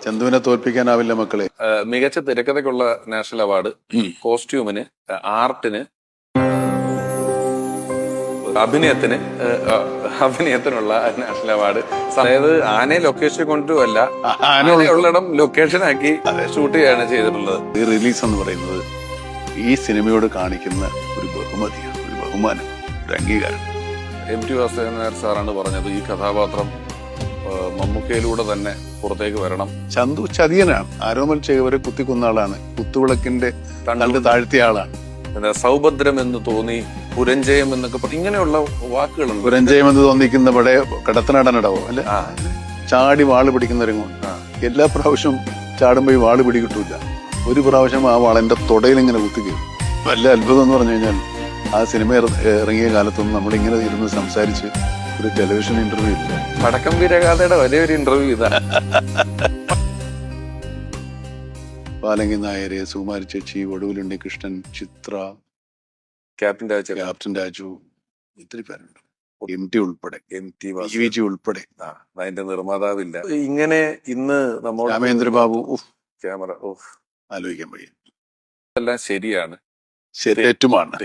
ചന്തുവിനെ തോൽപ്പിക്കാനാവില്ല മക്കളെ. മികച്ച തിരക്കഥയ്ക്കുള്ള national award, കോസ്റ്റ്യൂമിന്, ആർട്ടിന്, അഭിനയത്തിനുള്ള national award. അതായത് ആനയെ ലൊക്കേഷൻ കൊണ്ടുമല്ല, ആനയുള്ളിടം ലൊക്കേഷൻ ആക്കി ഷൂട്ട് ചെയ്യാണ് ചെയ്തിട്ടുള്ളത്. ഈ റിലീസ് എന്ന് പറയുന്നത് ഈ സിനിമയോട് കാണിക്കുന്ന ഒരു ബഹുമതിയാണ്, ഒരു ബഹുമാനം, ഒരു അംഗീകാരം. MT വാസുദേവൻ നായർ സാറാണ് പറഞ്ഞത് ഈ കഥാപാത്രം മമ്മൂക്കയിലൂടെ തന്നെ പുറത്തേക്ക് വരണം. ചന്തു ചതിയനാണ്, ആരോമൽ ചെയ്വരെ കുത്തിക്കൊന്ന ആളാണ്, കുത്തുവിളക്കിന്റെ തണ്ട് താഴ്ത്തിയ ആളാണ്. സൗഭദ്രം എന്ന് തോന്നി, പുരഞ്ജയം എന്നൊക്കെ ഇങ്ങനെയുള്ള വാക്കുകളുണ്ട്. പുരഞ്ജയം എന്ന് തോന്നിക്കുന്ന ഇവിടെ കടത്തനാടനടവോ അല്ലെ, ചാടി വാള് പിടിക്കുന്ന രംഗം. എല്ലാ പ്രാവശ്യവും ചാടുമ്പോ ഈ വാള് പിടികിട്ടൂല. ഒരു പ്രാവശ്യം ആ വാളെന്റെ തൊടയിൽ ഇങ്ങനെ കുത്തിക്കും. വല്ല അത്ഭുതം എന്ന് പറഞ്ഞു കഴിഞ്ഞാൽ ആ സിനിമ ഇറങ്ങിയ കാലത്തൊന്നും നമ്മളിങ്ങനെ ഇരുന്ന് സംസാരിച്ച് ഒരു ടെലിവിഷൻ ഇന്റർവ്യൂ ഇല്ല. വടക്കം വീരഗാഥയുടെ വലിയൊരു ഇന്റർവ്യൂ ഇതാണ്. പാലങ്ങി നായര്, സുകുമാരി ചേച്ചി, ഒടുവിലുണ്ണി കൃഷ്ണൻ, ചിത്ര, ക്യാപ്റ്റൻ രാജു, ഇത്തിരി പേരുണ്ട്. MT ഉൾപ്പെടെ, MT ഉൾപ്പെടെ. അതിന്റെ നിർമ്മാതാവില്ല. ഇങ്ങനെ ഇന്ന് നമ്മൾ രാമേന്ദ്രബാബു, ക്യാമറ ആലോചിക്കാൻ വയ്യ. എല്ലാം ശരിയാണ്, തെറ്റുമാണ്.